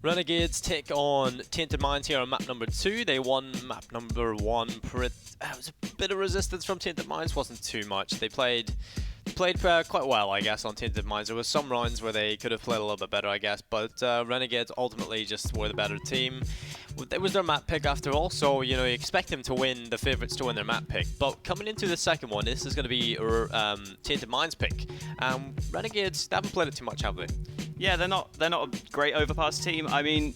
Renegades take on Tainted Minds here on map number 2. They won map number 1. It was a bit of resistance from Tainted Minds, wasn't too much. They played quite well, I guess, on Tainted Minds. There was some rounds where they could have played a little bit better, I guess, but Renegades ultimately just were the better team. It was their map pick after all, so you expect them to win, the favourites to win their map pick. But coming into the second one, this is going to be Tainted Minds pick. Renegades, they haven't played it too much, have they? Yeah, they're not a great Overpass team. I mean,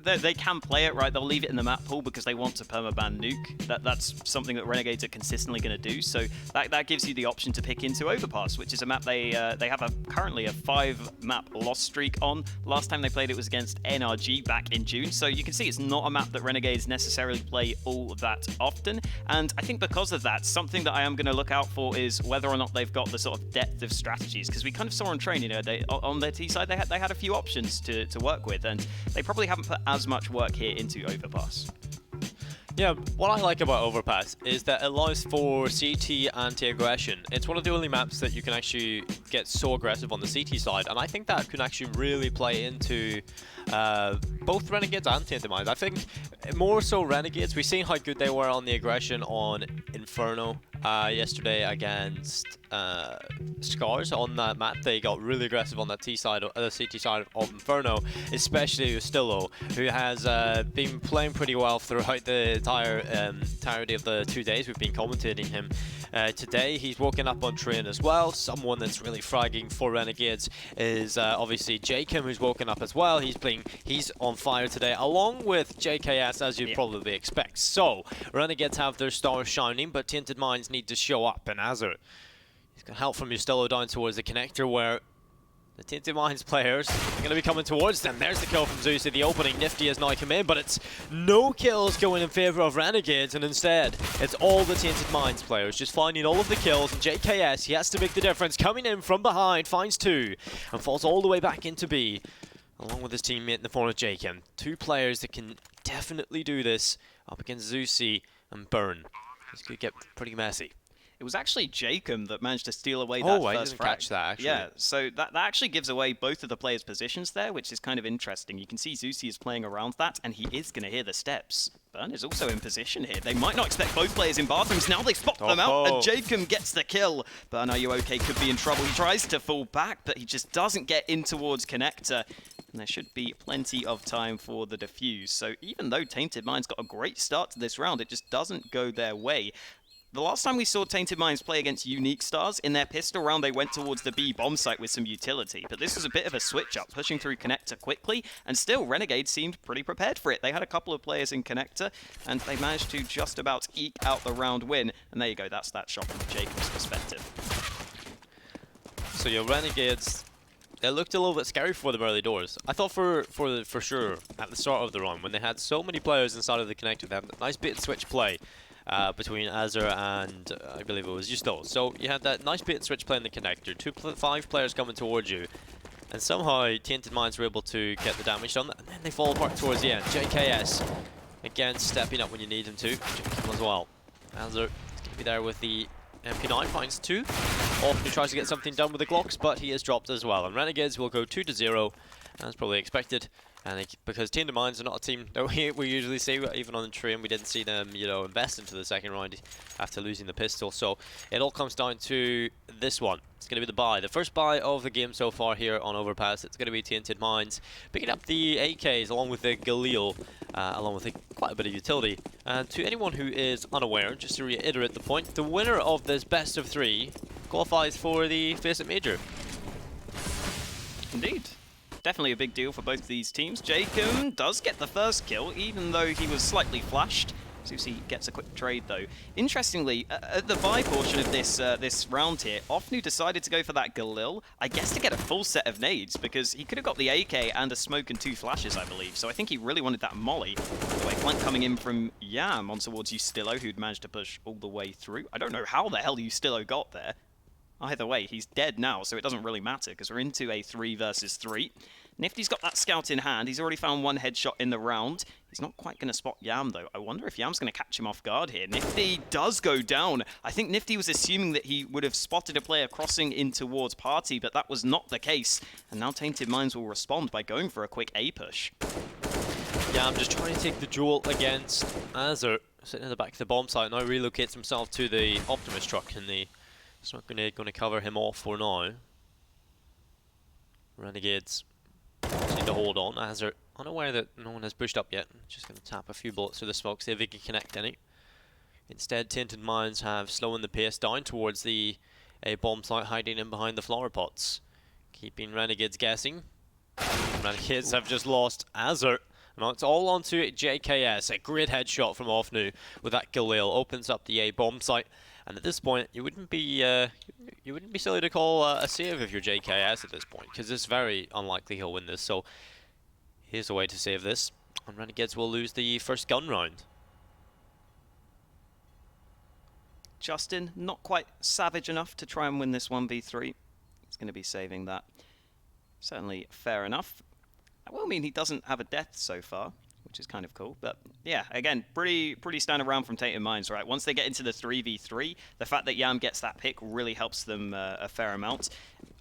they can play it, right? They'll leave it in the map pool because they want to permaban nuke. That's something that Renegades are consistently going to do. So that gives you the option to pick into Overpass, which is a map they have currently a 5-map loss streak on. Last time they played it was against NRG back in June. So you can see it's not a map that Renegades necessarily play all that often. And I think because of that, something that I am going to look out for is whether or not they've got the sort of depth of strategies. Because we kind of saw on train, on their T side, they had a few options to work with, and they probably haven't put as much work here into Overpass. Yeah, what I like about Overpass is that it allows for CT anti-aggression. It's one of the only maps that you can actually get so aggressive on the CT side, and I think that can actually really play into both Renegades and Tainted Minds. I think more so Renegades. We've seen how good they were on the aggression on Inferno yesterday against Scars on that map. They got really aggressive on that CT side of Inferno, especially Ustillo, who has been playing pretty well throughout the entirety of the 2 days we've been commentating him. Today he's woken up on train as well. Someone that's really fragging for Renegades is obviously Jacob, who's woken up as well. He's on fire today, along with JKS, as you'd probably expect. So Renegades have their stars shining, but Tainted Minds need to show up, and Azur, he's got help from Ustillo down towards the connector, where the Tainted Minds players are going to be coming towards them. There's the kill from Zeus at the opening. Nifty has now come in, but it's no kills going in favor of Renegades, and instead it's all the Tainted Minds players just finding all of the kills. And JKS, he has to make the difference, coming in from behind, finds 2 and falls all the way back into B, along with his teammate in the form of Jacob. 2 players that can definitely do this up against Zeusy and Burn. This could get pretty messy. It was actually Jacob that managed to steal away that I first didn't frag. catch that, actually. Yeah, so that actually gives away both of the players' positions there, which is kind of interesting. You can see Zeusy is playing around that, and he is going to hear the steps. Burn is also in position here. They might not expect both players in bathrooms. Now they spot them out, and Jacob gets the kill. Burn, are you okay? Could be in trouble. He tries to fall back, but he just doesn't get in towards connector. And there should be plenty of time for the defuse. So even though Tainted Minds got a great start to this round, it just doesn't go their way. The last time we saw Tainted Minds play against Unique Stars, in their pistol round they went towards the B bomb site with some utility, but this was a bit of a switch up, pushing through connector quickly, and still Renegade seemed pretty prepared for it. They had a couple of players in connector, and they managed to just about eke out the round win, and there you go, that's that shot from Jacob's perspective. So your Renegades, it looked a little bit scary for them early doors. I thought for sure at the start of the run, when they had so many players inside of the connector, they had a nice bit of switch play between Azur and I believe it was Ustillo. So you had that nice bit of switch play in the connector, 5 players coming towards you, and somehow Tainted Minds were able to get the damage done, and then they fall apart towards the end. JKS, again, stepping up when you need him to. Jacob as well. Azur is going to be there with the MP9, finds 2. Often tries to get something done with the Glocks, but he is dropped as well. And Renegades will go 2-0, as probably expected. And because Tainted Minds are not a team that we usually see, even on the train, we didn't see them, invest into the second round after losing the pistol. So it all comes down to this one. It's going to be the buy. The first buy of the game so far here on Overpass. It's going to be Tainted Minds picking up the AKs along with the Galil, along with quite a bit of utility. And to anyone who is unaware, just to reiterate the point, the winner of this best of 3 qualifies for the FACEIT Major. Indeed. Definitely a big deal for both of these teams. Jacob does get the first kill, even though he was slightly flashed. Zeusy gets a quick trade, though. Interestingly, at the buy portion of this round here, Ofnu decided to go for that Galil, I guess to get a full set of nades, because he could have got the AK and a smoke and 2 flashes, I believe. So I think he really wanted that molly. By the way, flank coming in from Yam on towards Ustillo, who'd managed to push all the way through. I don't know how the hell Ustillo got there. Either way, he's dead now, so it doesn't really matter, because we're into a 3 versus 3. Nifty's got that scout in hand. He's already found one headshot in the round. He's not quite going to spot Yam, though. I wonder if Yam's going to catch him off guard here. Nifty does go down. I think Nifty was assuming that he would have spotted a player crossing in towards Party, but that was not the case. And now Tainted Minds will respond by going for a quick A push. Yam just trying to take the duel against Azur, sitting in the back of the bomb site. Now relocates himself to the Optimus truck, and it's not going to cover him off for now. Renegades need to hold on. Azur unaware that no one has pushed up yet. Just going to tap a few bullets through the smoke, see if he can connect any. Instead, Tainted Minds have slowing the pace down towards the bomb site, hiding in behind the flower pots, keeping Renegades guessing. Renegades have just lost Azur. Now it's all onto JKS. A great headshot from Offnu with that kill wheel opens up the A bomb site. And at this point, you wouldn't be silly to call a save if you're JKS at this point, because it's very unlikely he'll win this. So here's a way to save this, and Renegades will lose the first gun round. Justin, not quite savage enough to try and win this 1v3. He's going to be saving that. Certainly fair enough. That will mean he doesn't have a death so far, which is kind of cool. But yeah, again, pretty standard round from Tainted Minds, right? Once they get into the 3v3, the fact that Yam gets that pick really helps them a fair amount.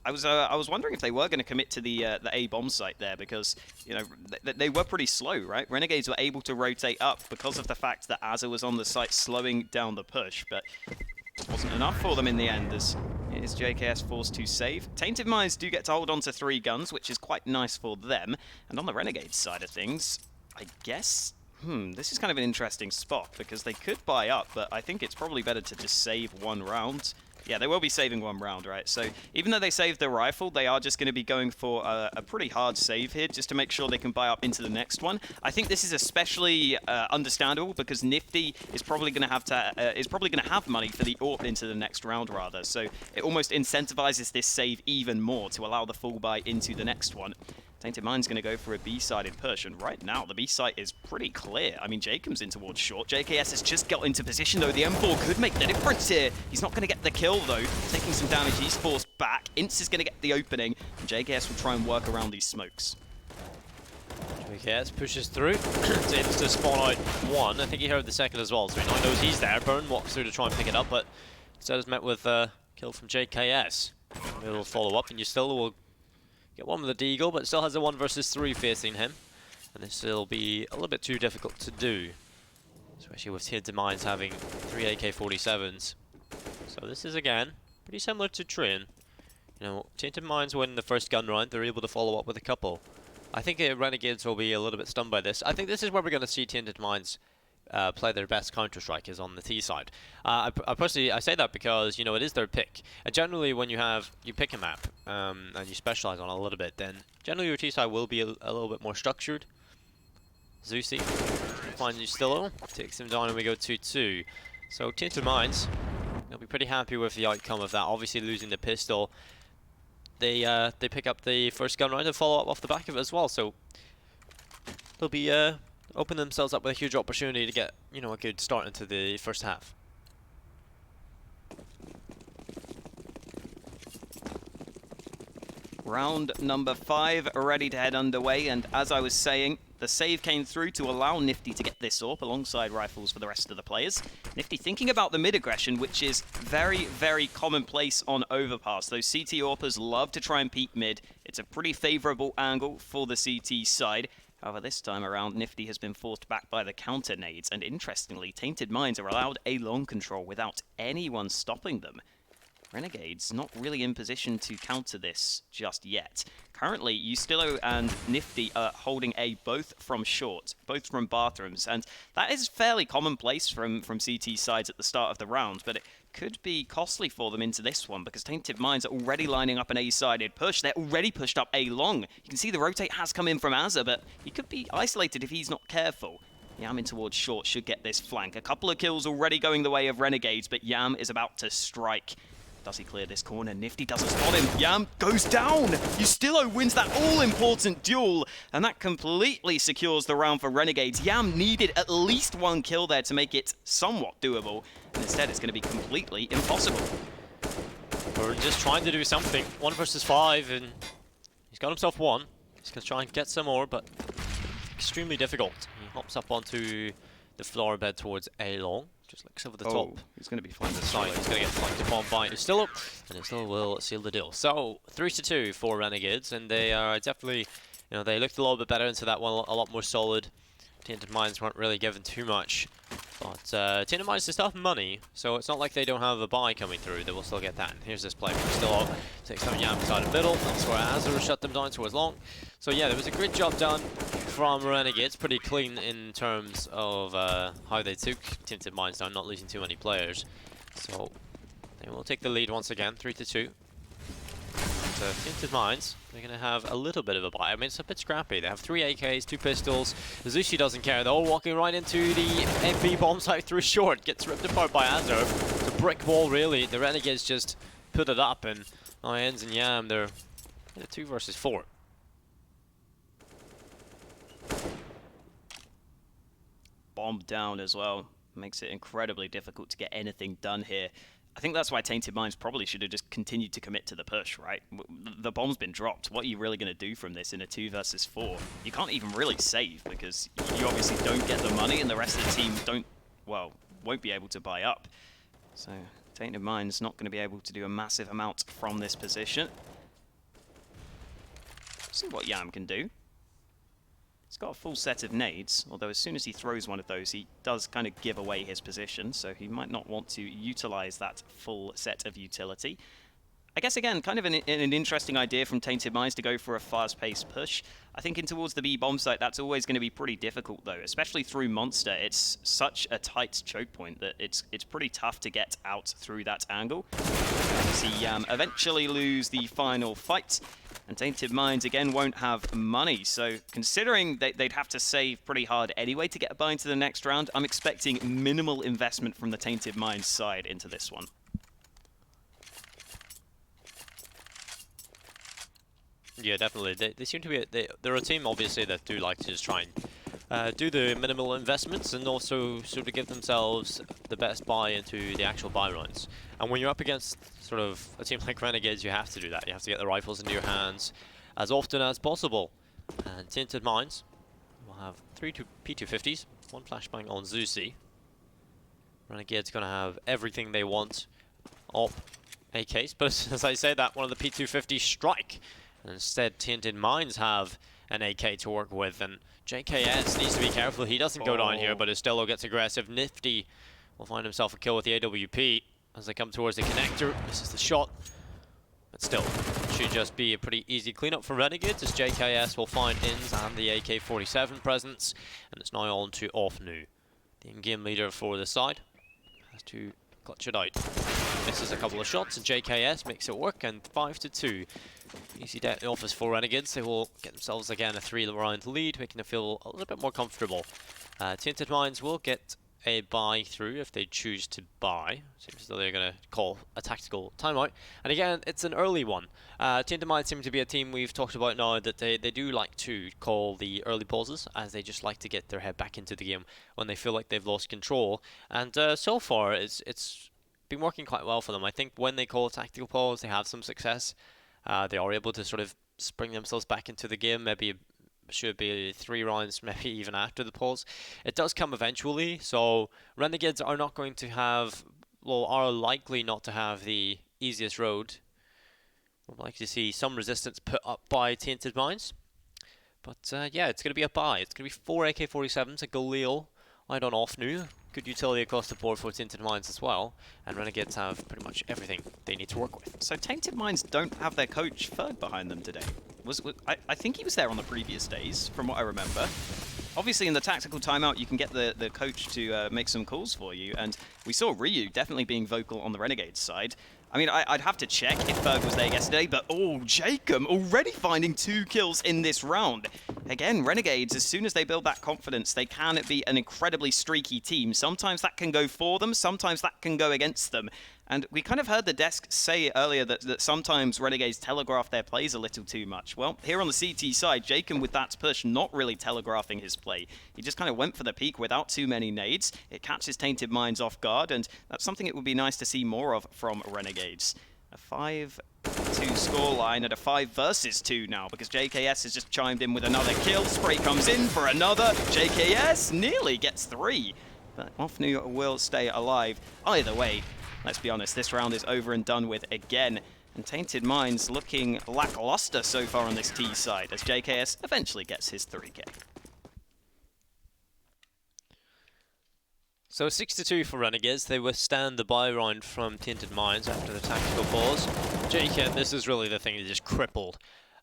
I was wondering if they were going to commit to the A bomb site there, because you know they were pretty slow, right? Renegades were able to rotate up because of the fact that Azur was on the site slowing down the push, but it wasn't enough for them in the end, as it is JKS forced to save. Tainted Minds do get to hold on to 3 guns, which is quite nice for them. And on the Renegades side of things, I guess, this is kind of an interesting spot, because they could buy up, but I think it's probably better to just save 1 round. Yeah, they will be saving 1 round, right? So even though they saved the rifle, they are just going to be going for a pretty hard save here, just to make sure they can buy up into the next one. I think this is especially understandable because Nifty is probably going to have money for the AWP into the next round, rather. So it almost incentivizes this save even more to allow the full buy into the next one. Tainted Mind's going to go for a B-sided push, and right now the B site is pretty clear. I mean, Jay comes in towards short. JKS has just got into position, though. The M4 could make the difference here. He's not going to get the kill, though. Taking some damage, he's forced back. Ince is going to get the opening, and JKS will try and work around these smokes. JKS pushes through. Seems to spawn out 1. I think he heard the second as well, so he now knows he's there. Burn walks through to try and pick it up, but instead is met with a kill from JKS. He'll follow up, and you still will get one with the Deagle, but still has a 1 versus 3 facing him. And this will be a little bit too difficult to do, especially with Tainted Minds having 3 AK-47s. So this is, again, pretty similar to Train. You know, Tainted Minds win the first gun round, they're able to follow up with a couple. I think Renegades will be a little bit stunned by this. I think this is where we're going to see Tainted Minds play their best Counter-Strike, is on the T side. I personally say that because, you know, it is their pick. And generally when you pick a map and you specialize on it a little bit, then generally your T side will be a little bit more structured. Zusi finds Justillo, takes him down, and we go 2-2. So Tainted Minds, they'll be pretty happy with the outcome of that. Obviously losing the pistol, they pick up the first gun round and follow up off the back of it as well. So they'll be open themselves up with a huge opportunity to get, you know, a good start into the first half. Round number 5 ready to head underway, and as I was saying, the save came through to allow Nifty to get this AWP alongside rifles for the rest of the players. Nifty thinking about the mid-aggression, which is very, very commonplace on Overpass. Those CT AWPers love to try and peek mid. It's a pretty favourable angle for the CT side. However, this time around, Nifty has been forced back by the counter nades, and interestingly, Tainted Minds are allowed a long control without anyone stopping them. Renegades not really in position to counter this just yet. Currently, Justillo and Nifty are holding A both from short, both from bathrooms, and that is fairly commonplace from CT sides at the start of the round, but it could be costly for them into this one because Tainted Minds are already lining up an A-sided push. They're already pushed up A long. You can see the rotate has come in from Azur, but he could be isolated if he's not careful. Yam in towards short should get this flank. A couple of kills already going the way of Renegades, but Yam is about to strike. Does he clear this corner? Nifty doesn't spot him. Yam goes down. Justillo wins that all-important duel, and that completely secures the round for Renegades. Yam needed at least 1 kill there to make it somewhat doable, and instead it's going to be completely impossible. We're just trying to do something. 1 versus 5, and he's got himself 1. He's going to try and get some more, but extremely difficult. He hops up onto the floor bed towards A long. Just looks over the top. He's going to be flying the side. He's going to get flanked upon by Ustillo, and Ustillo will seal the deal. So 3-2 for Renegades, and they are definitely, you know, they looked a little bit better into that one, a lot more solid. Tainted Minds weren't really given too much, but Tainted Minds still have money, so it's not like they don't have a buy coming through. They will still get that. And here's this play from Ustillo, takes some Yam inside the middle. That's where Azur shut them down towards long. So yeah, there was a great job done from Renegades, pretty clean in terms of how they took Tainted Minds down, not losing too many players. So they will take the lead once again, 3-2. Tainted Minds, they're going to have a little bit of a buy. I mean, it's a bit scrappy. They have 3 AKs, 2 pistols. Zushi doesn't care though, walking right into the MP bomb site through short. Gets ripped apart by Azur. It's a brick wall, really. The Renegades just put it up, and Lions and Yam, they're 2 versus 4. Bomb down as well. Makes it incredibly difficult to get anything done here. I think that's why Tainted Minds probably should have just continued to commit to the push, right? The bomb's been dropped. What are you really going to do from this in a 2 versus 4? You can't even really save because you obviously don't get the money and the rest of the team won't be able to buy up. So Tainted Minds not going to be able to do a massive amount from this position. See what Yam can do. He's got a full set of nades, although as soon as he throws one of those, he does kind of give away his position, so he might not want to utilize that full set of utility. I guess, again, kind of an interesting idea from Tainted Minds to go for a fast-paced push. I think in towards the B bomb site, that's always going to be pretty difficult, though, especially through Monster. It's such a tight choke point that it's pretty tough to get out through that angle. See Yam eventually lose the final fight, and Tainted Minds, again, won't have money. So considering they'd have to save pretty hard anyway to get a buy into the next round, I'm expecting minimal investment from the Tainted Minds side into this one. Yeah, definitely. They seem to be they're a team, obviously, that do like to just try and do the minimal investments and also sort of give themselves the best buy into the actual buy rounds. And when you're up against sort of a team like Renegades, you have to do that. You have to get the rifles into your hands as often as possible. And Tainted Minds will have 3 P250s, 1 flashbang on Zusi. Renegades going to have everything they want. Op AKs, but as I say that, one of the P250s strike. And instead, Tainted Minds have an AK to work with, and JKS needs to be careful. He doesn't go down here, but Ustillo gets aggressive. Nifty will find himself a kill with the AWP as they come towards the connector. This is the shot, but still, should just be a pretty easy cleanup for Renegades as JKS will find ins and the AK-47 presence, and it's now on to Offnu, the in-game leader for the side. Has to clutch it out. Misses a couple of shots, and JKS makes it work, and 5-2. Easy day at the office for Renegades. They will get themselves again a 3-round lead, making them feel a little bit more comfortable. Tainted Minds will get a buy through if they choose to buy. Seems as though they're going to call a tactical timeout. And again, it's an early one. Tainted Minds seem to be a team we've talked about now that they do like to call the early pauses, as they just like to get their head back into the game when they feel like they've lost control. And so far, it's been working quite well for them. I think when they call a tactical pause, they have some success. They are able to sort of spring themselves back into the game. Maybe should be 3 rounds, maybe even after the pause. It does come eventually, so Renegades are not going to have, well, are likely not to have the easiest road. We'd like to see some resistance put up by Tainted Minds. But yeah, it's going to be a buy. It's going to be 4 AK-47s, a Galil out on Offnu. Good utility across the board for Tainted Minds as well, and Renegades have pretty much everything they need to work with. So Tainted Minds don't have their coach Ferg behind them today. I think he was there on the previous days, from what I remember. Obviously, in the tactical timeout, you can get the coach to make some calls for you, and we saw Ryu definitely being vocal on the Renegades side. I mean, I'd have to check if Ferg was there yesterday, but oh, Jacob already finding 2 kills in this round. Again, Renegades, as soon as they build that confidence, they can be an incredibly streaky team. Sometimes that can go for them, sometimes that can go against them. And we kind of heard the desk say earlier that sometimes Renegades telegraph their plays a little too much. Well, here on the CT side, Jacob with that push not really telegraphing his play. He just kind of went for the peak without too many nades. It catches Tainted Minds off guard, and that's something it would be nice to see more of from Renegades. A 5-2 scoreline at a 5 versus 2 now, because JKS has just chimed in with another kill. Spray comes in for another. JKS nearly gets 3, but Offnu will stay alive. Either way, let's be honest, this round is over and done with again. And Tainted Minds looking lackluster so far on this T side, as JKS eventually gets his 3K. So 6-2 for Renegades. They withstand the buy round from Tainted Minds after the tactical pause. JK, this is really the thing that just crippled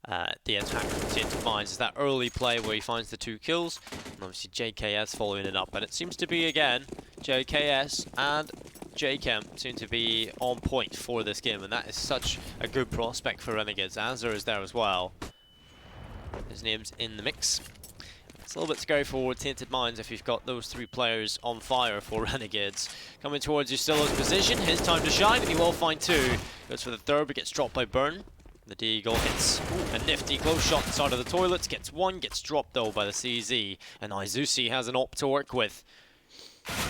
the attack from Tainted Minds, is that early play where he finds the 2 kills, and obviously JKS following it up. And it seems to be, again, JKS and JChem seem to be on point for this game, and that is such a good prospect for Renegades. Azur is there as well. His name's in the mix. It's a little bit scary for Tainted Minds if you've got those 3 players on fire for Renegades. Coming towards Justilo's position, his time to shine, and he will find 2. Goes for the 3rd, but gets dropped by Burn. The Deagle hits a nifty close shot inside of the toilets, gets 1, gets dropped though by the CZ, and Izusi has an op to work with.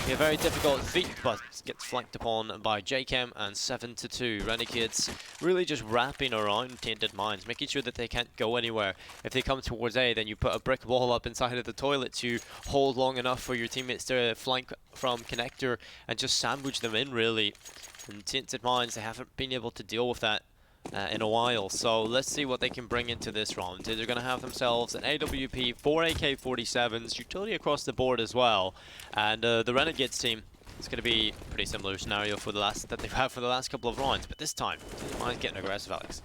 A very difficult feat, but gets flanked upon by JChem, and 7-2. Renegades really just wrapping around Tainted Minds, making sure that they can't go anywhere. If they come towards A, then you put a brick wall up inside of the toilet to hold long enough for your teammates to flank from connector and just sandwich them in, really. And Tainted Minds, they haven't been able to deal with that in a while, so let's see what they can bring into this round. They're going to have themselves an AWP, 4 AK-47s, utility across the board as well, and the Renegades team, it's going to be a pretty similar scenario for the last that they've had for the last couple of rounds, but this time, Tainted Minds getting aggressive, Alex.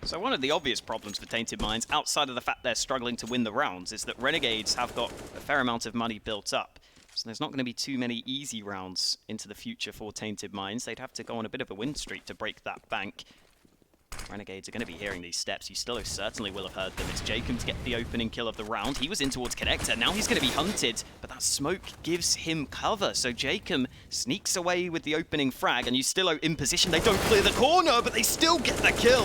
So one of the obvious problems for Tainted Minds, outside of the fact they're struggling to win the rounds, is that Renegades have got a fair amount of money built up. So there's not going to be too many easy rounds into the future for Tainted Minds. They'd have to go on a bit of a win streak to break that bank. Renegades are going to be hearing these steps. Justilo certainly will have heard them. It's Jacob to get the opening kill of the round. He was in towards Connector. Now he's going to be hunted, but that smoke gives him cover. So Jacob sneaks away with the opening frag, and Justilo in position. They don't clear the corner, but they still get the kill.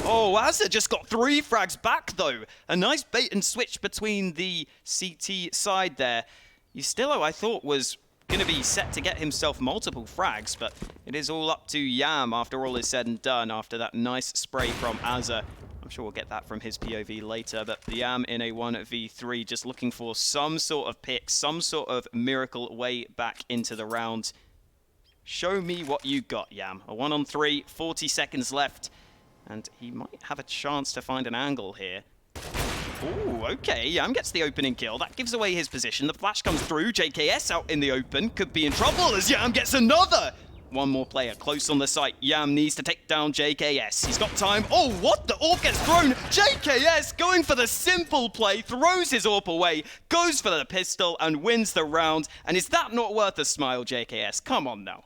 Oh, Azur just got 3 frags back, though. A nice bait and switch between the CT side there. Justilo, I thought, was going to be set to get himself multiple frags, but it is all up to Yam after all is said and done, after that nice spray from Azur. I'm sure we'll get that from his POV later, but Yam in a 1v3, just looking for some sort of pick, some sort of miracle way back into the round. Show me what you got, Yam. A 1-on-3, 40 seconds left, and he might have a chance to find an angle here. Ooh, okay, Yam gets the opening kill. That gives away his position. The flash comes through. JKS out in the open. Could be in trouble as Yam gets another. One more player close on the site. Yam needs to take down JKS. He's got time. Oh, what? The AWP gets thrown. JKS going for the simple play. Throws his AWP away. Goes for the pistol and wins the round. And is that not worth a smile, JKS? Come on now.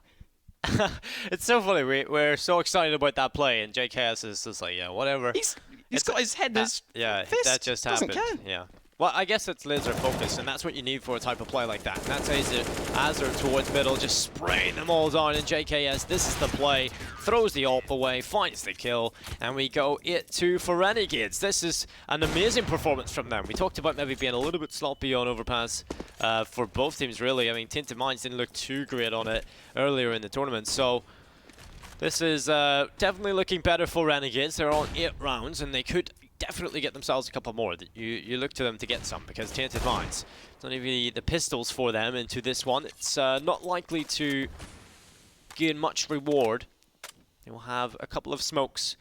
It's so funny. We're so excited about that play, and JKS is just like, yeah, whatever. He's got his head in his fist. That just happened. Yeah. Well, I guess it's laser focus, and that's what you need for a type of play like that. And that's Azur towards middle, just spraying them all down. And JKS, this is the play. Throws the AWP away, finds the kill, and we go 8-2 for Renegades. This is an amazing performance from them. We talked about maybe being a little bit sloppy on Overpass for both teams, really. I mean, Tainted Minds didn't look too great on it earlier in the tournament, so this is definitely looking better for Renegades. They're on 8 rounds, and they could definitely get themselves a couple more. You look to them to get some, because Tainted Minds, it's not even the pistols for them into this one. It's not likely to gain much reward. They will have a couple of smokes.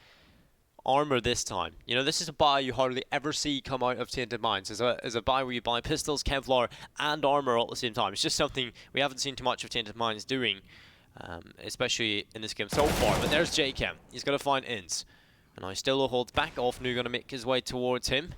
Armor this time. You know, this is a buy you hardly ever see come out of Tainted Minds. It's a buy where you buy pistols, Kevlar, and armor all at the same time. It's just something we haven't seen too much of Tainted Minds doing. Especially in this game so far. But there's JChem. He's going to find ins. And Justilo holds back. Offnu going to make his way towards him.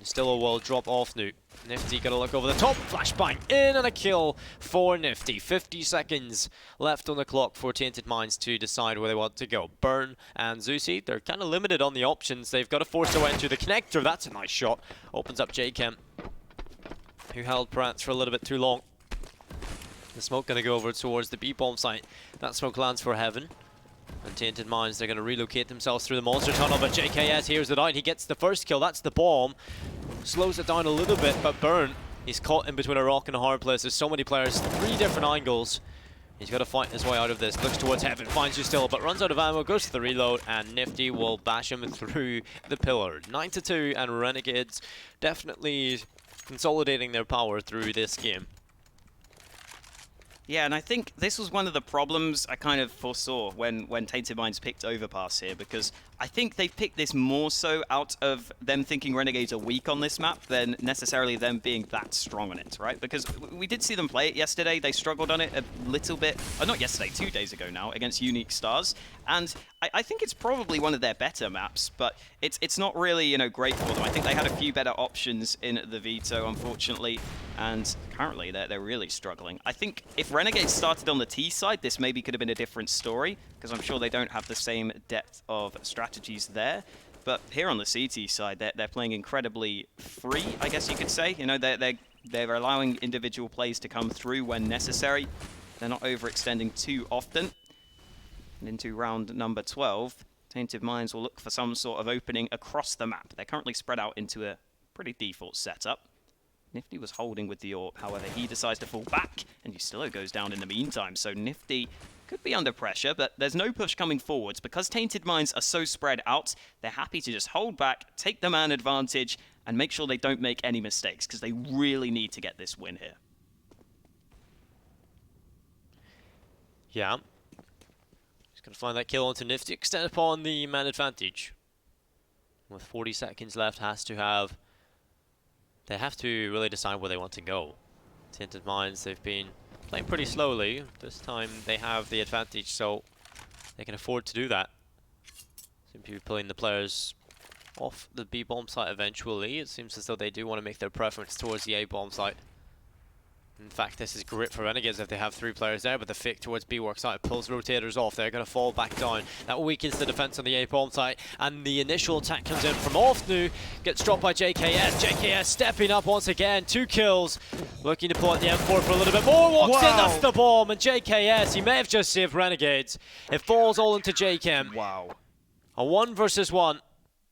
Justilo will drop Offnu. Nifty going to look over the top. Flashbang in and a kill for Nifty. 50 seconds left on the clock for Tainted Minds to decide where they want to go. Burn and Zusi, they're kind of limited on the options. They've got to force their way into the connector. That's a nice shot. Opens up JChem, who held Prats for a little bit too long. The smoke going to go over towards the B-bomb site. That smoke lands for Heaven. And Tainted Minds, they're going to relocate themselves through the monster tunnel, but JKS hears it out. He gets the first kill. That's the bomb. Slows it down a little bit, but Burn, he's caught in between a rock and a hard place. There's so many players, 3 different angles. He's got to fight his way out of this. Looks towards heaven, finds you still, but runs out of ammo, goes to the reload, and Nifty will bash him through the pillar. 9-2, and Renegades definitely consolidating their power through this game. Yeah, and I think this was one of the problems I kind of foresaw when Tainted Minds picked Overpass here, because I think they've picked this more so out of them thinking Renegades are weak on this map than necessarily them being that strong on it, right? Because we did see them play it yesterday. They struggled on it a little bit. Not yesterday, 2 days ago now, against Unique Stars. And I think it's probably one of their better maps, but it's not really, you know, great for them. I think they had a few better options in the Veto, unfortunately, and currently they're really struggling. I think if Renegades started on the T side, this maybe could have been a different story, because I'm sure they don't have the same depth of strategies there. But here on the CT side, they're playing incredibly free, I guess you could say. You know, they're allowing individual plays to come through when necessary. They're not overextending too often. And into round number 12, Tainted Minds will look for some sort of opening across the map. They're currently spread out into a pretty default setup. Nifty was holding with the AWP, however, he decides to fall back, and Justillo goes down in the meantime. So Nifty could be under pressure, but there's no push coming forwards. Because Tainted Minds are so spread out, they're happy to just hold back, take the man advantage, and make sure they don't make any mistakes, because they really need to get this win here. Yeah. Going to find that kill onto Nifty, extend upon the man advantage. With 40 seconds left, they have to really decide where they want to go. Tainted Minds, they've been playing pretty slowly. This time they have the advantage, so they can afford to do that. Seem to be pulling the players off the B bomb site eventually. It seems as though they do want to make their preference towards the A bomb site. In fact, this is great for Renegades if they have 3 players there, but the fake towards B works out, pulls rotators off. They're going to fall back down. That weakens the defense on the A bomb site, and the initial attack comes in from Ofnu, gets dropped by JKS. JKS stepping up once again, 2 kills, looking to pull out the M4 for a little bit more. Walks in, that's the bomb, and JKS, he may have just saved Renegades. It falls all into JKM. Wow. A 1 versus 1.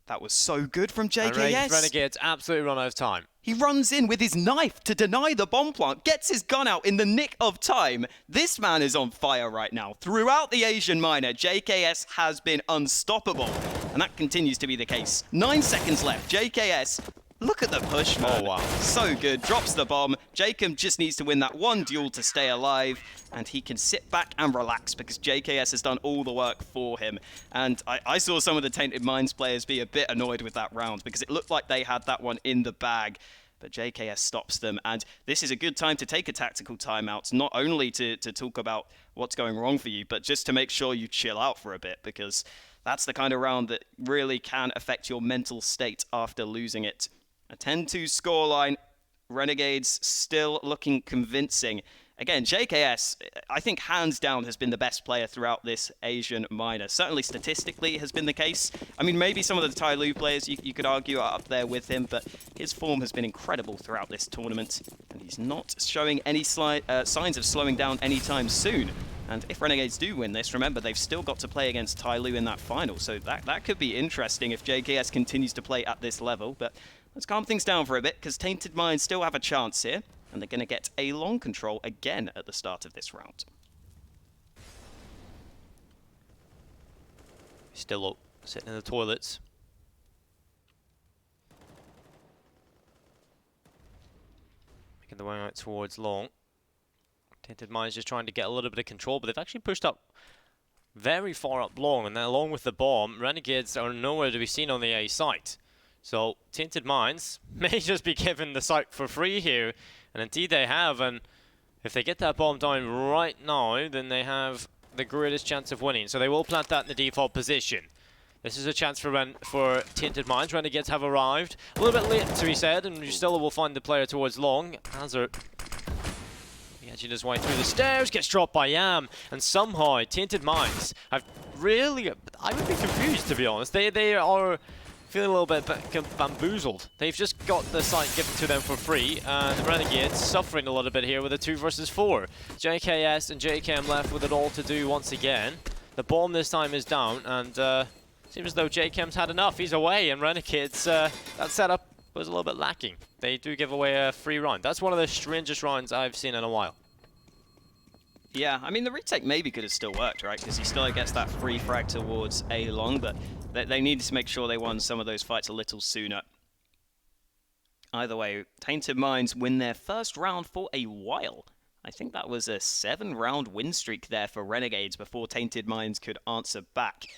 That was so good from JKS. Renegades absolutely run out of time. He runs in with his knife to deny the bomb plant, gets his gun out in the nick of time. This man is on fire right now. Throughout the Asian minor, JKS has been unstoppable. And that continues to be the case. 9 seconds left. JKS, look at the push, man. Oh, wow. So good. Drops the bomb. Jacob just needs to win that one duel to stay alive. And he can sit back and relax because JKS has done all the work for him. And I saw some of the Tainted Minds players be a bit annoyed with that round because it looked like they had that one in the bag. But JKS stops them, and this is a good time to take a tactical timeout, not only to talk about what's going wrong for you, but just to make sure you chill out for a bit, because that's the kind of round that really can affect your mental state after losing it. A 10-2 scoreline, Renegades still looking convincing. Again, JKS, I think hands down has been the best player throughout this Asian minor. Certainly statistically has been the case. I mean, maybe some of the Tai Lu players you could argue are up there with him, but his form has been incredible throughout this tournament. And he's not showing any signs of slowing down anytime soon. And if Renegades do win this, remember, they've still got to play against Tai Lu in that final. So that could be interesting if JKS continues to play at this level. But let's calm things down for a bit, because Tainted Minds still have a chance here. And they're going to get a long control again at the start of this round. Still up, sitting in the toilets. Making the way out towards long. Tainted Minds just trying to get a little bit of control, but they've actually pushed up very far up long, and then along with the bomb, Renegades are nowhere to be seen on the A site. So Tainted Minds may just be given the site for free here, and indeed they have, and if they get that bomb down right now, then they have the greatest chance of winning. So they will plant that in the default position. This is a chance for Tainted Minds. Renegades have arrived. A little bit late to be said, and Justillo will find the player towards long. Hazard edging his way through the stairs, gets dropped by Yam, and somehow Tainted Minds have really, I would be confused to be honest. They are feeling a little bit bamboozled. They've just got the site given to them for free, and the Renegades suffering a little bit here with a 2 versus 4. JKS and JKM left with it all to do once again. The bomb this time is down, and seems as though JKM's had enough. He's away, and Renegades, that setup was a little bit lacking. They do give away a free round. That's one of the strangest rounds I've seen in a while. Yeah, I mean, the retake maybe could have still worked, right? Because he still gets that free frag towards A long, but they needed to make sure they won some of those fights a little sooner. Either way, Tainted Minds win their first round for a while. I think that was a 7-round win streak there for Renegades before Tainted Minds could answer back.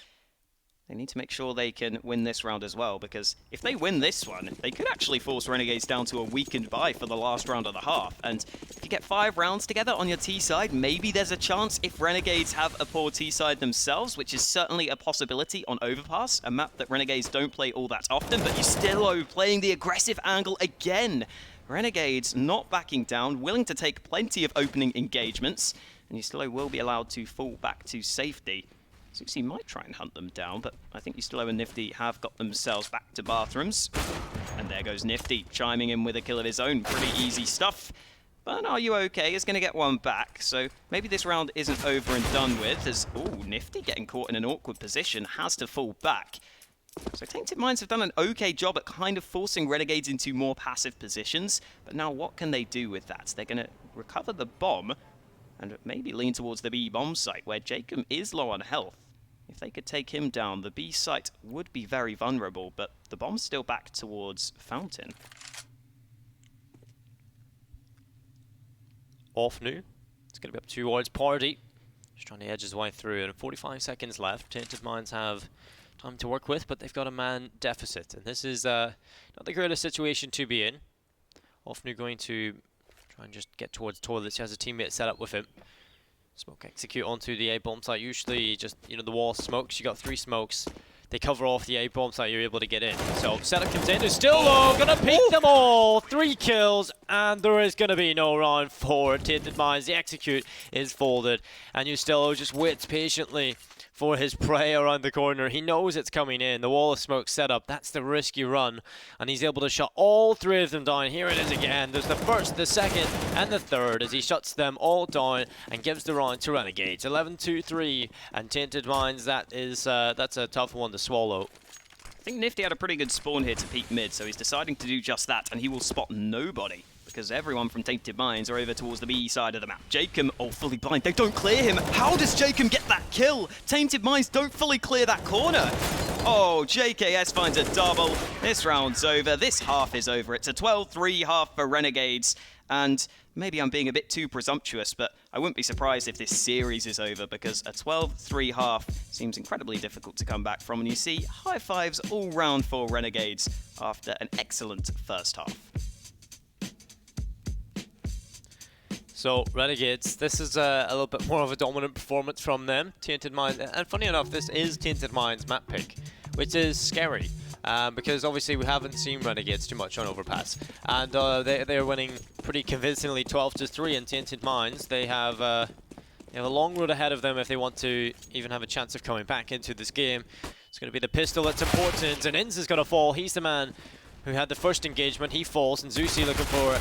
They need to make sure they can win this round as well, because if they win this one, they could actually force Renegades down to a weakened bye for the last round of the half. And if you get 5 rounds together on your T side, maybe there's a chance if Renegades have a poor T side themselves, which is certainly a possibility on Overpass, a map that Renegades don't play all that often, but Justillo playing the aggressive angle again. Renegades not backing down, willing to take plenty of opening engagements, and Justillo will be allowed to fall back to safety. Zusi might try and hunt them down, but I think Justillo and Nifty have got themselves back to bathrooms. And there goes Nifty, chiming in with a kill of his own. Pretty easy stuff. But Are You Okay is going to get one back, so maybe this round isn't over and done with, as, ooh, Nifty getting caught in an awkward position, has to fall back. So Tainted Minds have done an okay job at kind of forcing Renegades into more passive positions, but now what can they do with that? They're going to recover the bomb, and maybe lean towards the B bomb site, where Jacob is low on health. If they could take him down, the B site would be very vulnerable, but the bomb's still back towards Fountain. Off new. It's going to be up towards Party. Just trying to edge his way through, and 45 seconds left. Tainted Minds have time to work with, but they've got a man deficit, and this is not the greatest situation to be in. Off new going to try and just get towards toilets. He has a teammate set up with him. Smoke execute onto the A bomb site. Usually just, you know, the wall smokes. You got 3 smokes. They cover off the A bomb site. You're able to get in. So setup comes in. They're still low. Gonna peek them all. 3 kills. And there is gonna be no round 4. Tainted Minds. The execute is folded. And Justillo just waits patiently for his prey around the corner. He knows it's coming in. The wall of smoke set up. That's the risk you run. And he's able to shut all 3 of them down. Here it is again. There's the first, the second, and the third as he shuts them all down and gives the round to Renegades. 11-2-3. And Tainted Minds, that's a tough one to swallow. I think Nifty had a pretty good spawn here to peek mid, so he's deciding to do just that, and he will spot nobody, because everyone from Tainted Minds are over towards the B side of the map. Jacob, oh, fully blind. They don't clear him. How does Jacob get that kill? Tainted Minds don't fully clear that corner. Oh, JKS finds a double. This round's over. This half is over. It's a 12-3 half for Renegades. And maybe I'm being a bit too presumptuous, but I wouldn't be surprised if this series is over, because a 12-3 half seems incredibly difficult to come back from. And you see high fives all round for Renegades after an excellent first half. So, Renegades, this is a little bit more of a dominant performance from them. Tainted Minds, and funny enough, this is Tainted Minds map pick, which is scary. Because obviously we haven't seen Renegades too much on Overpass. And they're winning pretty convincingly 12-3 in Tainted Minds. They have a long road ahead of them if they want to even have a chance of coming back into this game. It's going to be the pistol that's important, and Inz is going to fall. He's the man who had the first engagement. He falls, and Zusi looking for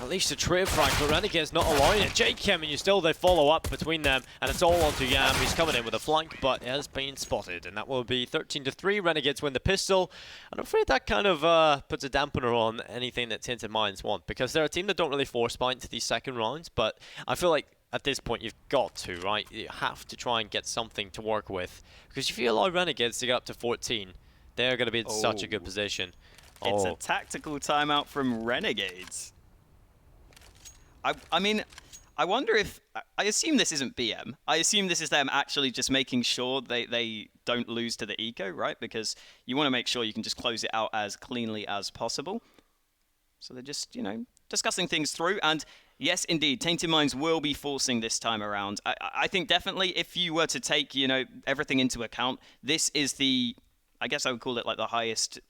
at least a trade frag, but Renegades not allowing it. Jake Kim and Justillo, they follow up between them, and it's all onto Yam, who's coming in with a flank, but has been spotted, and that will be 13-3. Renegades win the pistol, and I'm afraid that kind of puts a dampener on anything that Tainted Minds want, because they're a team that don't really force buy into these second rounds, but I feel like at this point you've got to, right? You have to try and get something to work with, because if you allow Renegades to get up to 14, they're going to be in such a good position. It's a tactical timeout from Renegades. I mean, I wonder if... I assume this isn't BM. I assume this is them actually just making sure they don't lose to the eco, right? Because you want to make sure you can just close it out as cleanly as possible. So they're just, you know, discussing things through. And yes, indeed, Tainted Minds will be forcing this time around. I think definitely if you were to take, you know, everything into account, this is the... I guess I would call it like the highest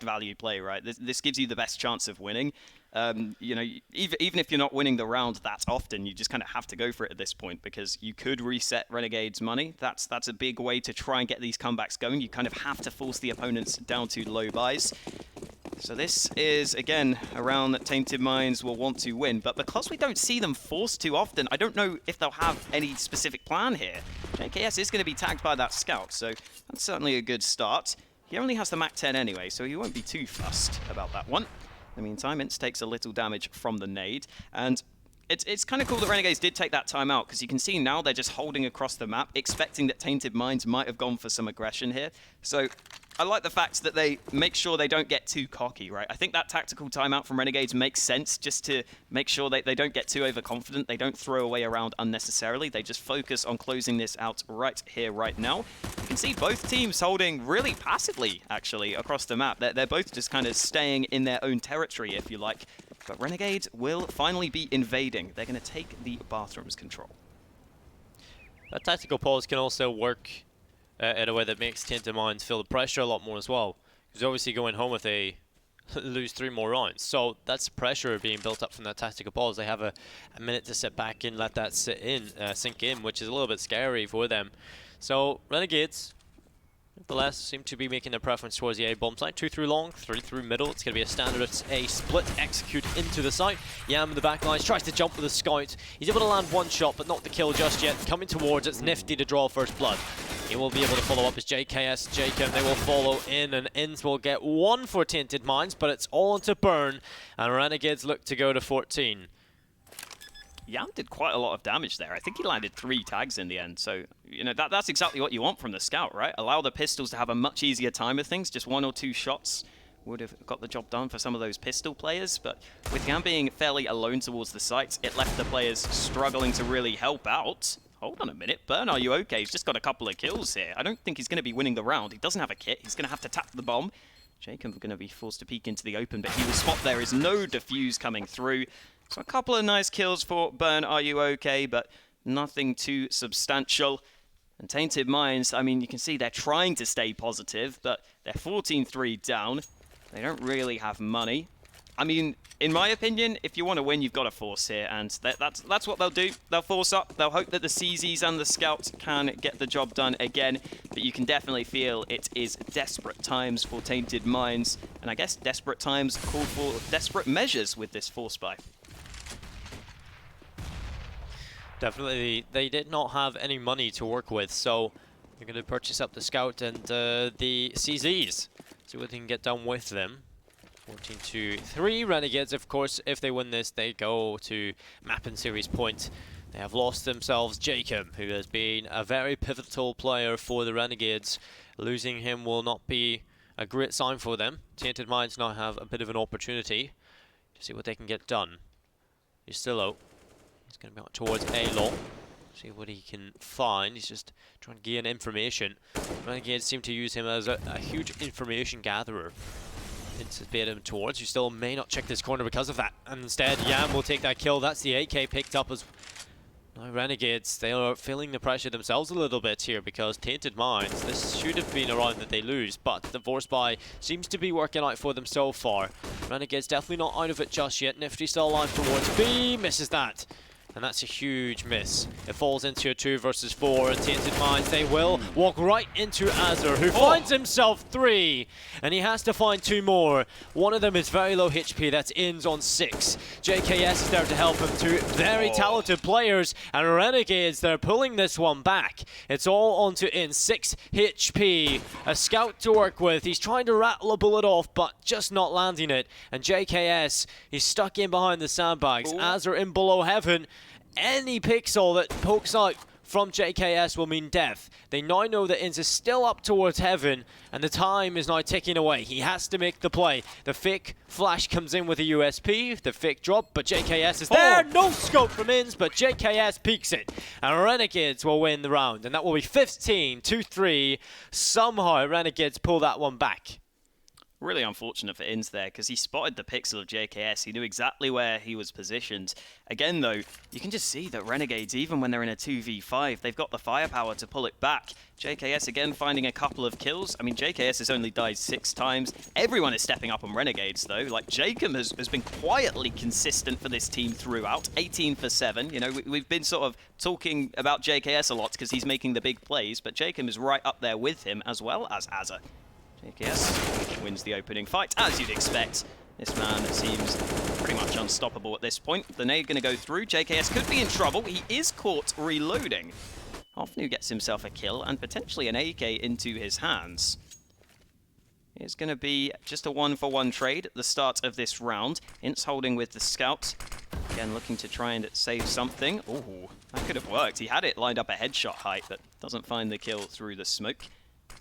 value play, right? This gives you the best chance of winning. You know, even if you're not winning the round that often, you just kind of have to go for it at this point, because you could reset Renegade's money. That's a big way to try and get these comebacks going. You kind of have to force the opponents down to low buys. So this is, again, a round that Tainted Minds will want to win. But because we don't see them forced too often, I don't know if they'll have any specific plan here. JKS is going to be tagged by that scout, so that's certainly a good start. He only has the Mach 10 anyway, so he won't be too fussed about that one. In the meantime, Ince takes a little damage from the nade, and It's kind of cool that Renegades did take that time out, because you can see now they're just holding across the map, expecting that Tainted Minds might have gone for some aggression here. So I like the fact that they make sure they don't get too cocky, right? I think that tactical timeout from Renegades makes sense, just to make sure they don't get too overconfident. They don't throw away around unnecessarily. They just focus on closing this out right here, right now. You can see both teams holding really passively, actually, across the map. They're both just kind of staying in their own territory, if you like. But Renegades will finally be invading. They're going to take the bathrooms control. That tactical pause can also work in a way that makes Tainted Minds feel the pressure a lot more as well. Because obviously going home if they lose 3 more rounds. So that's pressure being built up from that tactical pause. They have a minute to sit back and let that sink in, which is a little bit scary for them. So Renegades, nevertheless, seem to be making their preference towards the A bomb site. 2 through long, 3 through middle. It's going to be a standard A split execute into the site. Yam in the back lines tries to jump with a scout. He's able to land 1 shot, but not the kill just yet. Coming towards, it's Nifty to draw first blood. He will be able to follow up as JKS, Jacob. They will follow in, and Inns will get 1 for Tainted Minds, but it's all into burn, and Renegades look to go to 14. Yam did quite a lot of damage there. I think he landed 3 tags in the end. So, you know, that's exactly what you want from the scout, right? Allow the pistols to have a much easier time of things. Just 1 or 2 shots would have got the job done for some of those pistol players. But with Yam being fairly alone towards the sites, it left the players struggling to really help out. Hold on a minute. Burn, are you okay? He's just got a couple of kills here. I don't think he's going to be winning the round. He doesn't have a kit. He's going to have to tap the bomb. Jacob going to be forced to peek into the open, but he will spot there is no defuse coming through. So a couple of nice kills for Burn, are you okay? But nothing too substantial. And Tainted Minds, I mean, you can see they're trying to stay positive, but they're 14-3 down. They don't really have money. I mean, in my opinion, if you want to win, you've got to force here, and that's what they'll do. They'll force up. They'll hope that the CZs and the Scouts can get the job done again, but you can definitely feel it is desperate times for Tainted Minds, and I guess desperate times call for desperate measures with this force buy. Definitely, they did not have any money to work with, so they're going to purchase up the Scout and the CZs. See what they can get done with them. 14-3. Renegades, of course, if they win this, they go to map and series point. They have lost themselves Jacob, who has been a very pivotal player for the Renegades. Losing him will not be a great sign for them. Tainted Minds now have a bit of an opportunity to see what they can get done. He's still out. He's going to be out towards A-long. See what he can find. He's just trying to gain information. Renegades seem to use him as a huge information gatherer. Anticipate him towards. You still may not check this corner because of that. And instead, Yam will take that kill. That's the AK picked up as... Now Renegades, they are feeling the pressure themselves a little bit here because Tainted Minds, this should have been a round that they lose, but the force buy seems to be working out for them so far. Renegades definitely not out of it just yet. Nifty still alive towards B, misses that. And that's a huge miss. It falls into a 2 versus 4, and Tainted Minds, they will walk right into Azur, who finds himself 3, and he has to find 2 more. One of them is very low HP, that's Inns on 6. JKS is there to help him, 2 very talented players, and Renegades, they're pulling this one back. It's all onto Inns, 6 HP, a Scout to work with. He's trying to rattle a bullet off, but just not landing it. And JKS, he's stuck in behind the sandbags. Azur in below heaven. Any pixel that pokes out from JKS will mean death. They now know that Inns is still up towards heaven, and the time is now ticking away. He has to make the play. The fake flash comes in with a USP, the fake drop, but JKS is there. No scope from Inns, but JKS peeks it. And Renegades will win the round, and that will be 15-3. Somehow, Renegades pull that one back. Really unfortunate for Inns there, because he spotted the pixel of JKS. He knew exactly where he was positioned. Again, though, you can just see that Renegades, even when they're in a 2v5, they've got the firepower to pull it back. JKS, again, finding a couple of kills. I mean, JKS has only died 6 times. Everyone is stepping up on Renegades, though. Like, Jacob has been quietly consistent for this team throughout. 18 for 7. You know, we've been sort of talking about JKS a lot because he's making the big plays, but Jacob is right up there with him, as well as Azur. JKS wins the opening fight, as you'd expect. This man seems pretty much unstoppable at this point. The nade going to go through. JKS could be in trouble. He is caught reloading. Hofnu gets himself a kill and potentially an AK into his hands. It's going to be just a 1-for-1 trade at the start of this round. Ints holding with the Scout. Again, looking to try and save something. Ooh, that could have worked. He had it lined up at headshot height, but doesn't find the kill through the smoke.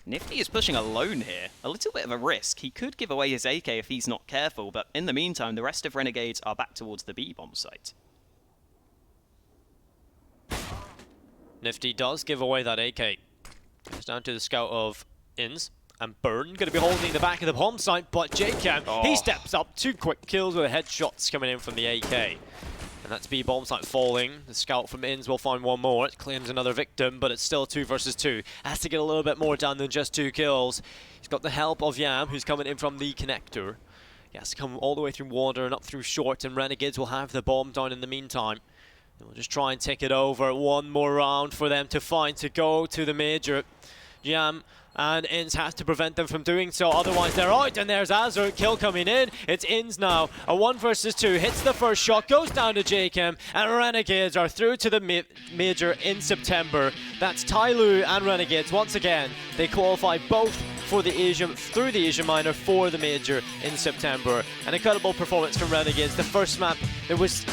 Nifty is pushing alone here. A little bit of a risk. He could give away his AK if he's not careful, but in the meantime, the rest of Renegades are back towards the B-bomb site. Nifty does give away that AK. Goes down to the scout of Inns. And Burn going to be holding the back of the bomb site, but JCam, he steps up. 2 quick kills with headshots coming in from the AK. And that's B bomb site falling. The scout from Inns will find one more. It claims another victim, but it's still 2 versus 2. Has to get a little bit more done than just 2 kills. He's got the help of Yam, who's coming in from the connector. He has to come all the way through water and up through short, and Renegades will have the bomb down in the meantime. And we'll just try and take it over. 1 more round for them to find to go to the major. Yam and Inns has to prevent them from doing so, otherwise they're out. And there's Azure, kill coming in. It's Inns now, a 1 versus 2, hits the first shot, goes down to JChem, and Renegades are through to the major in September. That's Tyloo and Renegades once again. They qualify both for the Asian, through the Asian minor for the major in September. An incredible performance from Renegades. The first map, there was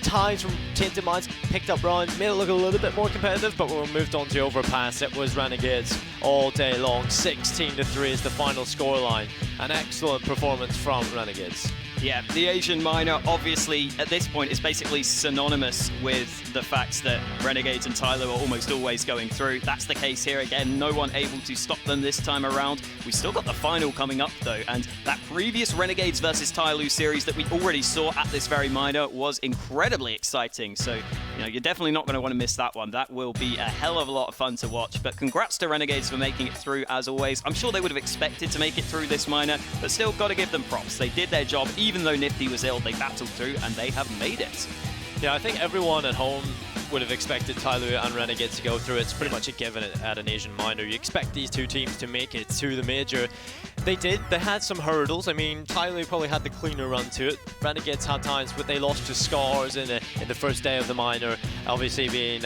times from Tainted Minds picked up rounds, made it look a little bit more competitive, but when we moved on to Overpass, it was Renegades all day long. 16-3 is the final scoreline. An excellent performance from Renegades. Yeah, the Asian minor, obviously, at this point, is basically synonymous with the fact that Renegades and Tyloo are almost always going through. That's the case here again. No one able to stop them this time around. We still got the final coming up, though, and that previous Renegades versus Tyloo series that we already saw at this very minor was incredibly exciting. So, you know, you're definitely not going to want to miss that one. That will be a hell of a lot of fun to watch. But congrats to Renegades for making it through, as always. I'm sure they would have expected to make it through this minor, but still got to give them props. They did their job. Even though Nifty was ill, they battled through and they have made it. Yeah, I think everyone at home would have expected Tyloo and Renegades to go through. It's pretty much a given at an Asian minor. You expect these 2 teams to make it to the major. They did. They had some hurdles. I mean, Tyloo probably had the cleaner run to it. Renegades had times, but they lost to Scars in the first day of the minor. Obviously being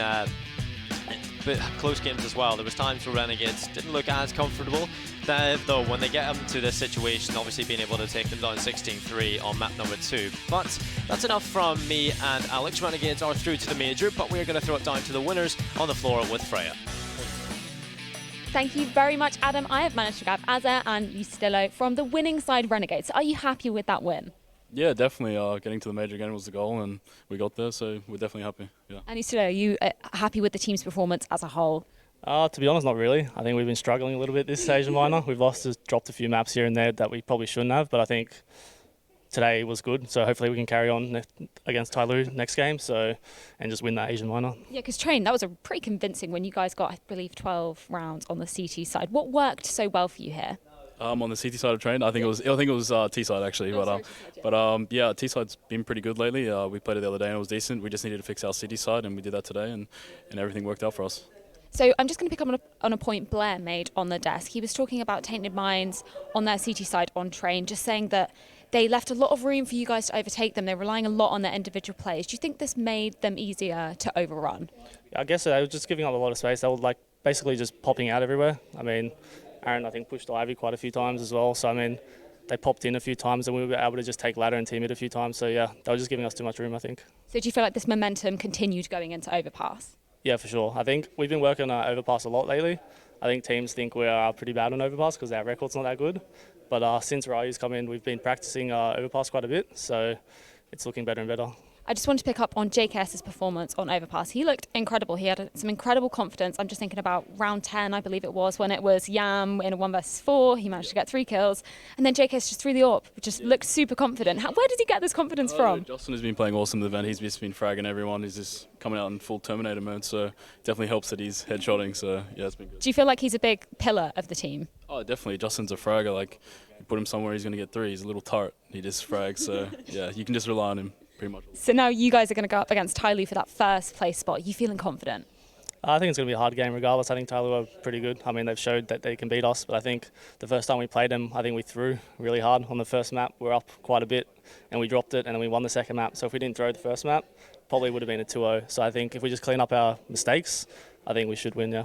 but close games as well. There was times where Renegades didn't look as comfortable. Though when they get them to this situation, obviously being able to take them down 16-3 on map number 2. But that's enough from me and Alex. Renegades are through to the major, but we're going to throw it down to the winners on the floor with Freya. Thank you very much, Adam. I have managed to grab Azza and Justillo from the winning side Renegades. Are you happy with that win? Yeah, definitely. Getting to the major again was the goal, and we got there, so we're definitely happy. Yeah. And Justillo, are you happy with the team's performance as a whole? To be honest, not really. I think we've been struggling a little bit this Asian minor. We've dropped a few maps here and there that we probably shouldn't have, but I think today was good. So hopefully we can carry on against Tyloo next game, and just win that Asian minor. Yeah, because Train, that was a pretty convincing when you guys got, I believe, 12 rounds on the CT side. What worked so well for you here? On the CT side of Train, I think it was T side actually, yeah, T side's been pretty good lately. We played it the other day and it was decent. We just needed to fix our CT side, and we did that today, and everything worked out for us. So I'm just going to pick up on a point Blair made on the desk. He was talking about Tainted Minds on their CT side on Train, just saying that they left a lot of room for you guys to overtake them. They're relying a lot on their individual plays. Do you think this made them easier to overrun? Yeah, I guess they were just giving up a lot of space. They were basically just popping out everywhere. I mean, Aaron, I think, pushed Ivy quite a few times as well. So, I mean, they popped in a few times and we were able to just take ladder and team it a few times. So, yeah, they were just giving us too much room, I think. So do you feel like this momentum continued going into Overpass? Yeah, for sure. I think we've been working on Overpass a lot lately. I think teams think we are pretty bad on Overpass because our record's not that good. But since Ryu's come in, we've been practicing Overpass quite a bit. So it's looking better and better. I just wanted to pick up on JKS's performance on Overpass. He looked incredible. He had some incredible confidence. I'm just thinking about round 10, I believe it was, when it was Yam in a 1 versus 4. He managed to get 3 kills. And then JKS just threw the AWP, just looked super confident. Where did he get this confidence from? Justin has been playing awesome in the event. He's just been fragging everyone. He's just coming out in full Terminator mode. So definitely helps that he's headshotting. So yeah, it's been good. Do you feel like he's a big pillar of the team? Oh, definitely. Justin's a fragger. Like, you put him somewhere, he's going to get 3. He's a little tart. He just frags. So yeah, you can just rely on him. Pretty much. So now you guys are going to go up against Tyloo for that first place spot. You feeling confident? I think it's going to be a hard game regardless. I think Tyloo are pretty good. I mean, they've showed that they can beat us, but I think the first time we played them, I think we threw really hard on the first map. We were up quite a bit and we dropped it, and then we won the second map. So if we didn't throw the first map, probably would have been a 2-0. So I think if we just clean up our mistakes, I think we should win, yeah.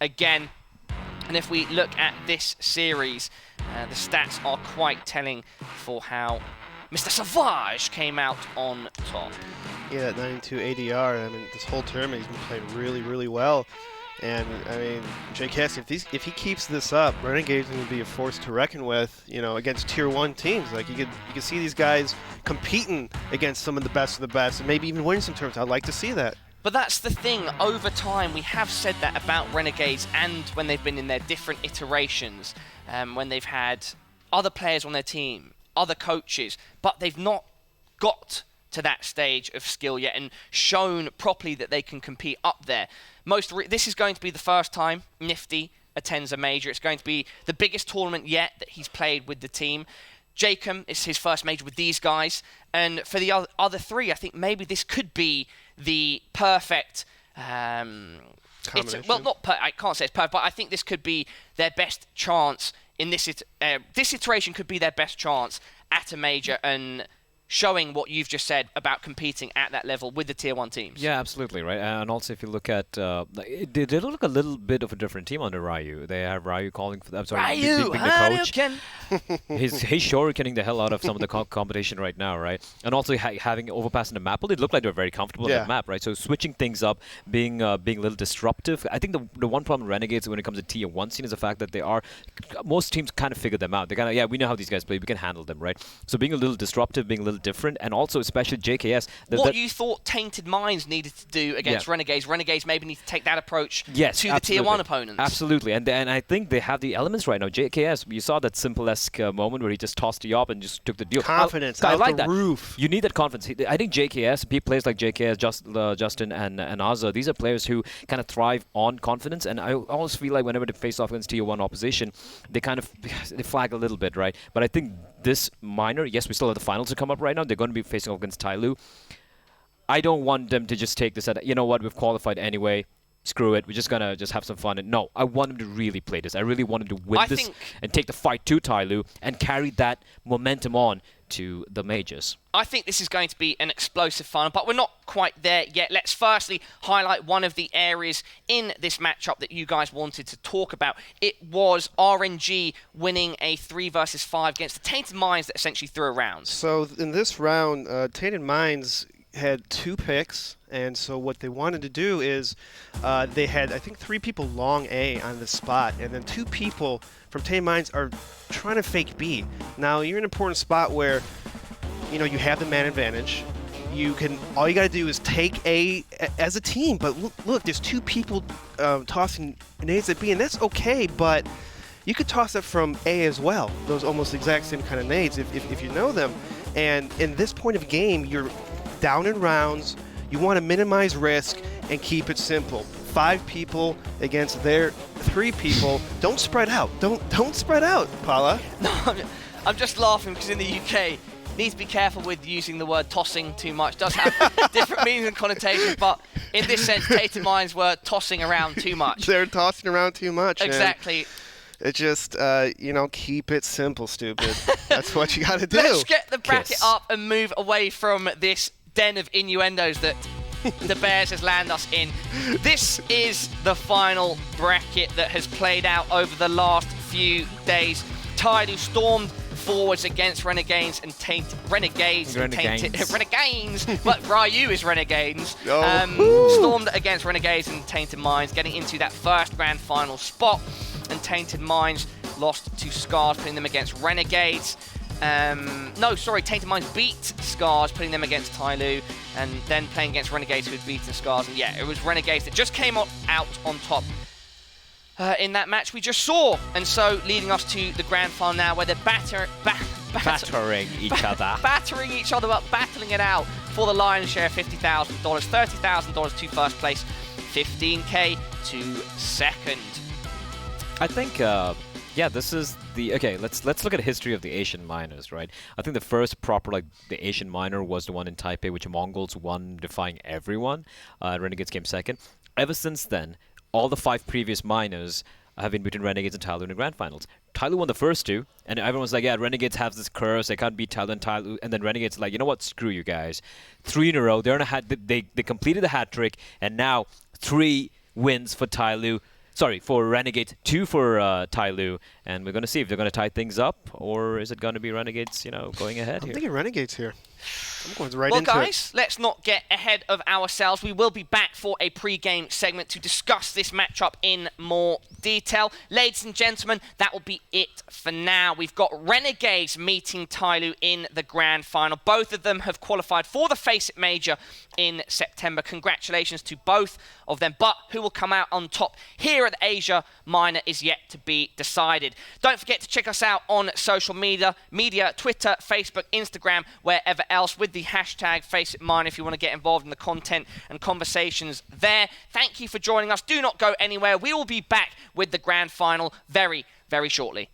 again. And if we look at this series, the stats are quite telling for how Mr. Savage came out on top. Yeah, that 92 ADR, I mean, this whole tournament he's been playing really, really well. And, I mean, JKS, if he keeps this up, Renegades going to be a force to reckon with, you know, against Tier 1 teams. Like, you could see these guys competing against some of the best, and maybe even winning some tournaments. I'd like to see that. But that's the thing, over time we have said that about Renegades, and when they've been in their different iterations, when they've had other players on their team, other coaches, but they've not got to that stage of skill yet and shown properly that they can compete up there. This is going to be the first time Nifty attends a major. It's going to be the biggest tournament yet that he's played with the team. Jacob is his first major with these guys, and for the other three, I think maybe this could be the perfect Combination. I can't say it's perfect, but I think this could be their best chance in this iteration could be their best chance at a major and showing what you've just said about competing at that level with the Tier 1 teams. Yeah, absolutely, right. And also, if you look at, they look a little bit of a different team under Ryu. They have Ryu calling for, I'm sorry, being the coach. He's shurikening the hell out of some of the competition right now, right? And also having Overpass in the map, well, it looked like they were very comfortable in the map, right? So switching things up, being a little disruptive. I think the one problem with Renegades when it comes to Tier 1 scene is the fact that most teams kind of figure them out. They kind of, we know how these guys play, we can handle them, right? So being a little disruptive, being a little different, and also especially JKS. What you thought Tainted Minds needed to do against Renegades maybe need to take that approach to the Tier 1 opponents. Absolutely, and I think they have the elements right now. JKS, you saw that simple-esque moment where he just tossed you up and just took the deal. Confidence, I out like the that. roof. You need that confidence. I think JKS, players like JKS, Justin, and Azza, these are players who kind of thrive on confidence, and I always feel like whenever they face off against Tier 1 opposition, they flag a little bit, right? But I think this minor, yes, we still have the finals to come up right now. They're going to be facing off against Tyloo. I don't want them to just take this at, you know what, we've qualified anyway. Screw it. We're just going to have some fun. And no, I want them to really play this. I really want them to win this and take the fight to Tyloo and carry that momentum on to the majors. I think this is going to be an explosive final, but we're not quite there yet. Let's firstly highlight one of the areas in this matchup that you guys wanted to talk about. It was RNG winning a 3 versus 5 against the Tainted Minds that essentially threw a round. So in this round, Tainted Minds had 2 picks, and so what they wanted to do is they had, I think, 3 people long A on the spot, and then 2 people from Tainted Minds are trying to fake B. Now, you're in an important spot where, you know, you have the man advantage. All you got to do is take A as a team, but look, there's 2 people tossing nades at B, and that's okay, but you could toss it from A as well, those almost exact same kind of nades if you know them. And in this point of game, you're down in rounds. You want to minimize risk and keep it simple. 5 people against their 3 people. Don't spread out. Don't spread out, Paula. No, I'm just laughing because in the UK, need to be careful with using the word tossing too much. It does have different meanings and connotations, but in this sense, Tainted Minds were tossing around too much. They're tossing around too much. Exactly. It just, keep it simple, stupid. That's what you got to do. Let's get the bracket up and move away from this den of innuendos that the Bears has landed us in. This is the final bracket that has played out over the last few days. Tyloo stormed forwards against Renegades and Tainted. Renegades. But Ryu is Renegades. Stormed against Renegades and Tainted Minds, getting into that first grand final spot. And Tainted Minds lost to Scars, putting them against Renegades. Tainted Minds beat Scars, putting them against Tyloo, and then playing against Renegades, who had beaten Scars. And yeah, it was Renegades that just came out on top in that match we just saw. And so, leading us to the grand final now, where they're battering each other up, battling it out for the lion's share of $50,000, $30,000 to first place, $15K to second. I think, this is the... Okay, let's look at the history of the Asian minors, right? I think the first proper, the Asian minor was the one in Taipei, which Mongols won, defying everyone. Renegades came second. Ever since then, all the 5 previous minors have been between Renegades and Tyloo in the grand finals. Tyloo won the first 2, and everyone's like, yeah, Renegades have this curse, they can't beat Tyloo, and then Renegades like, you know what, screw you guys. 3 in a row, they completed the hat trick, and now 3 wins for Tyloo. sorry, for Renegades, 2 for Tyloo, and we're going to see if they're going to tie things up, or is it going to be Renegades, going ahead I'm here? thinking Renegades here. I'm going right Well, into guys, let's not get ahead of ourselves. We will be back for a pre-game segment to discuss this matchup in more detail. Ladies and gentlemen, that will be it for now. We've got Renegades meeting Tyloo in the grand final. Both of them have qualified for the FACEIT Major in September. Congratulations to both of them. But who will come out on top here at the Asia Minor is yet to be decided. Don't forget to check us out on social media, Twitter, Facebook, Instagram, wherever else, with the hashtag FACEIT if you want to get involved in the content and conversations there. Thank you for joining us. Do not go anywhere. We will be back with the grand final very, very shortly.